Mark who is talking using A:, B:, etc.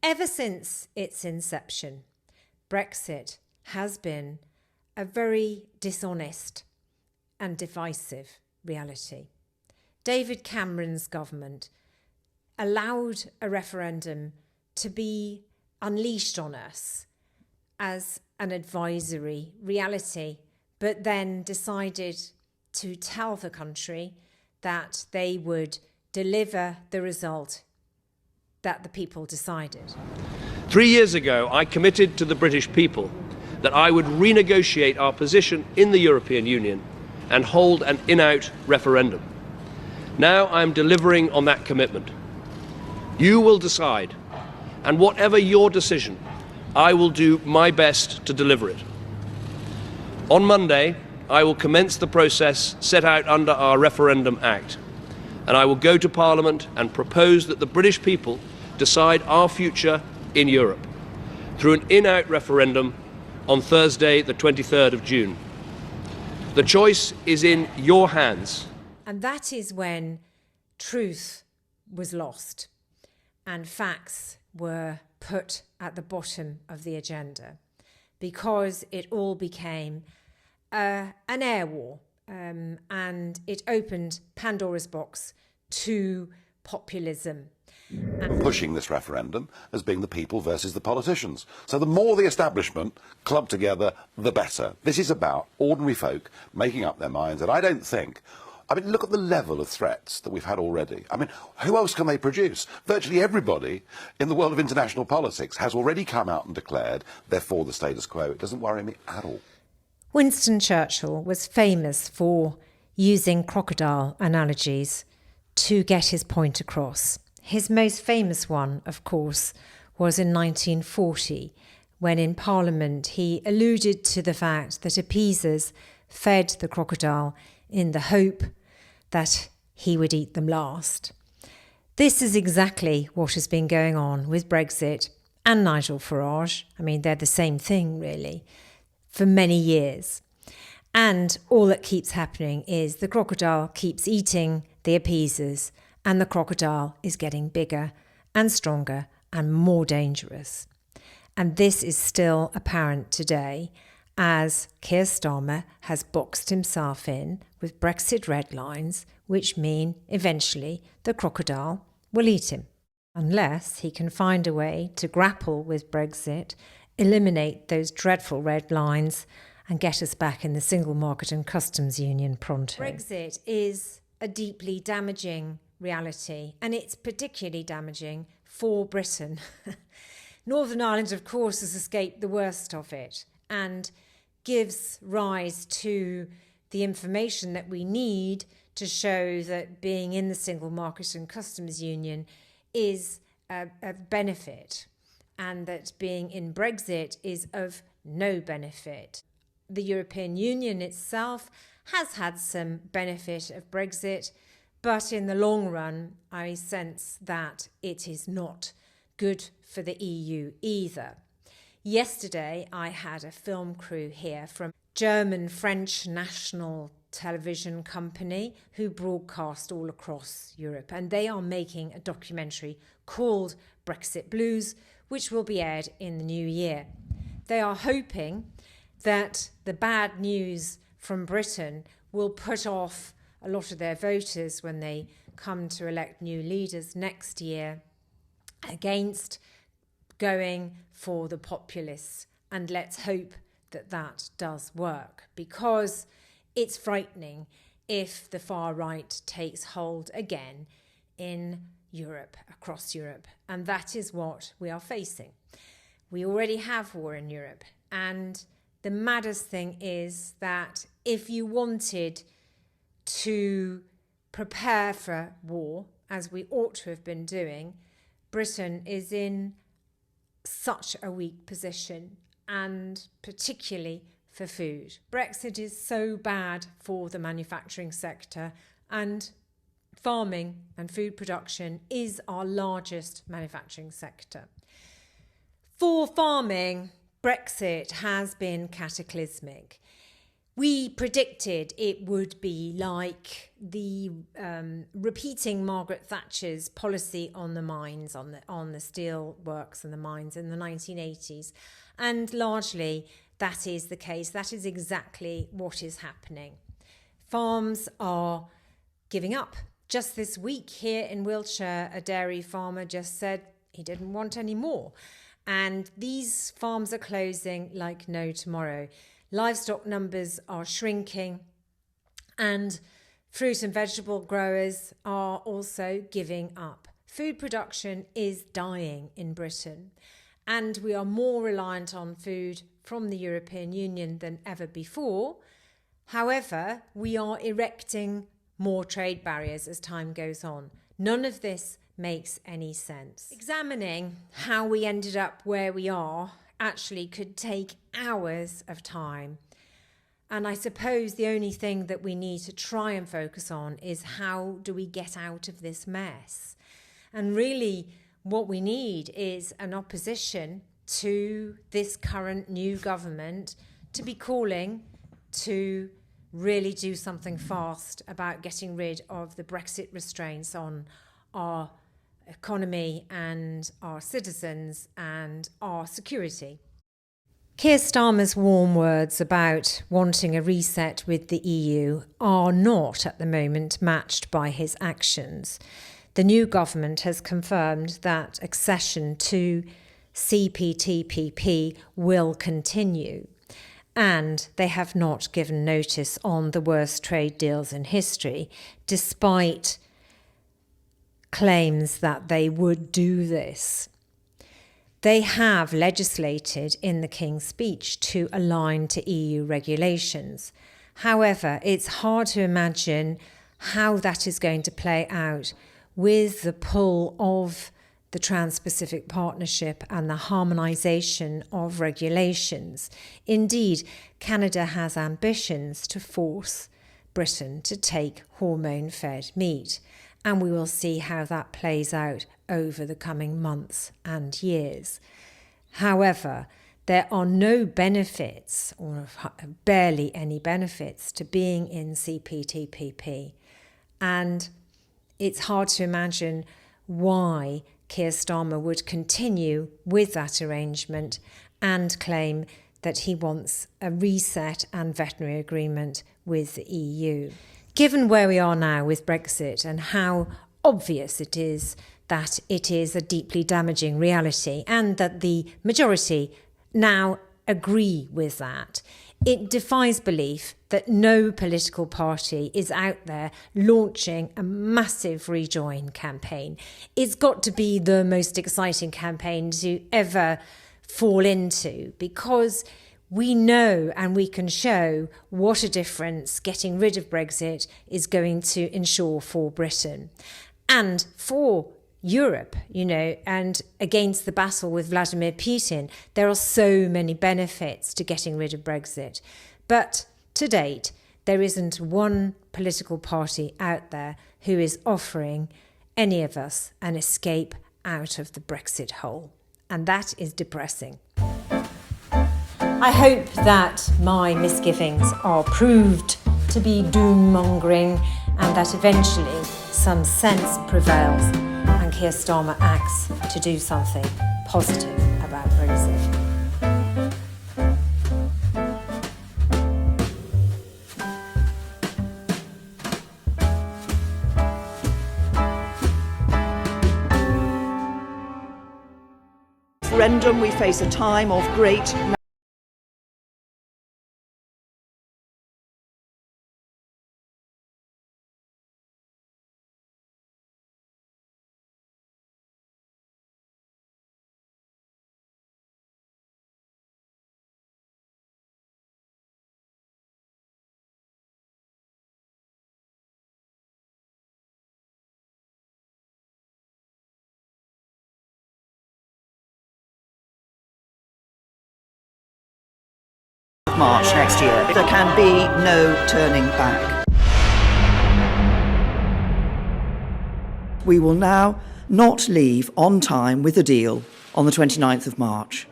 A: Ever since its inception, Brexit has been a very dishonest and divisive reality. David Cameron's government allowed a referendum to be unleashed on us as an advisory reality, but then decided to tell the country that they would deliver the result that the people decided.
B: 3 years ago, I committed to the British people that I would renegotiate our position in the European Union and hold an in-out referendum. Now I am delivering on that commitment. You will decide, and whatever your decision, I will do my best to deliver it. On Monday, I will commence the process set out under our Referendum Act, and I will go to Parliament and propose that the British people decide our future in Europe through an in-out referendum on Thursday, the 23rd of June. The choice is in your hands.
A: And that is when truth was lost and facts were put at the bottom of the agenda, because it all became an air war, and it opened Pandora's box to populism.
C: Pushing this referendum as being the people versus the politicians. So the more the establishment club together, the better. This is about ordinary folk making up their minds, and I don't think... look at the level of threats that we've had already. Who else can they produce? Virtually everybody in the world of international politics has already come out and declared they're for the status quo. It doesn't worry me at all.
A: Winston Churchill was famous for using crocodile analogies to get his point across. His most famous one, of course, was in 1940, when in Parliament he alluded to the fact that appeasers fed the crocodile in the hope that he would eat them last. This is exactly what has been going on with Brexit and Nigel Farage. They're the same thing, really, for many years. And all that keeps happening is the crocodile keeps eating the appeasers, and the crocodile is getting bigger and stronger and more dangerous. And this is still apparent today, as Keir Starmer has boxed himself in with Brexit red lines, which mean eventually the crocodile will eat him, unless he can find a way to grapple with Brexit, eliminate those dreadful red lines, and get us back in the single market and customs union pronto. Brexit is a deeply damaging reality, and it's particularly damaging for Britain. Northern Ireland, of course, has escaped the worst of it and gives rise to the information that we need to show that being in the single market and customs union is a benefit, and that being in Brexit is of no benefit. The European Union itself has had some benefit of Brexit, but in the long run, I sense that it is not good for the EU either. Yesterday, I had a film crew here from German-French national television company who broadcast all across Europe, and they are making a documentary called Brexit Blues, which will be aired in the new year. They are hoping that the bad news from Britain will put off a lot of their voters when they come to elect new leaders next year against going for the populists. And let's hope that that does work, because it's frightening if the far right takes hold again in Europe, across Europe. And that is what we are facing. We already have war in Europe. And the maddest thing is that if you wanted to prepare for war, as we ought to have been doing, Britain is in such a weak position, and particularly for food. Brexit is so bad for the manufacturing sector, and farming and food production is our largest manufacturing sector. For farming, Brexit has been cataclysmic. We predicted it would be like the repeating Margaret Thatcher's policy on the mines, on the steel works and the mines in the 1980s. And largely that is the case. That is exactly what is happening. Farms are giving up. Just this week here in Wiltshire, a dairy farmer just said he didn't want any more. And these farms are closing like no tomorrow. Livestock numbers are shrinking, and fruit and vegetable growers are also giving up. Food production is dying in Britain, and we are more reliant on food from the European Union than ever before. However, we are erecting more trade barriers as time goes on. None of this makes any sense. Examining how we ended up where we are actually could take hours of time. And I suppose the only thing that we need to try and focus on is how do we get out of this mess? And really what we need is an opposition to this current new government to be calling to really do something fast about getting rid of the Brexit restraints on our economy and our citizens and our security. Keir Starmer's warm words about wanting a reset with the EU are not at the moment matched by his actions. The new government has confirmed that accession to CPTPP will continue, and they have not given notice on the worst trade deals in history, despite claims that they would do this. They have legislated in the King's Speech to align to EU regulations. However, it's hard to imagine how that is going to play out with the pull of the Trans-Pacific Partnership and the harmonisation of regulations. Indeed, Canada has ambitions to force Britain to take hormone-fed meat, and we will see how that plays out over the coming months and years. However, there are no benefits, or barely any benefits, to being in CPTPP, and it's hard to imagine why Keir Starmer would continue with that arrangement and claim that he wants a reset and veterinary agreement with the EU. Given where we are now with Brexit and how obvious it is that it is a deeply damaging reality and that the majority now agree with that, it defies belief that no political party is out there launching a massive rejoin campaign. It's got to be the most exciting campaign to ever fall into, because we know and we can show what a difference getting rid of Brexit is going to ensure for Britain and for Europe, and against the battle with Vladimir Putin. There are so many benefits to getting rid of Brexit. But to date, there isn't one political party out there who is offering any of us an escape out of the Brexit hole. And that is depressing. I hope that my misgivings are proved to be doom-mongering and that eventually some sense prevails and Keir Starmer acts to do something positive about Brexit.
D: Referendum, we face a time of great March next year. There can be no turning back. We will now not leave on time with the deal on the 29th of March.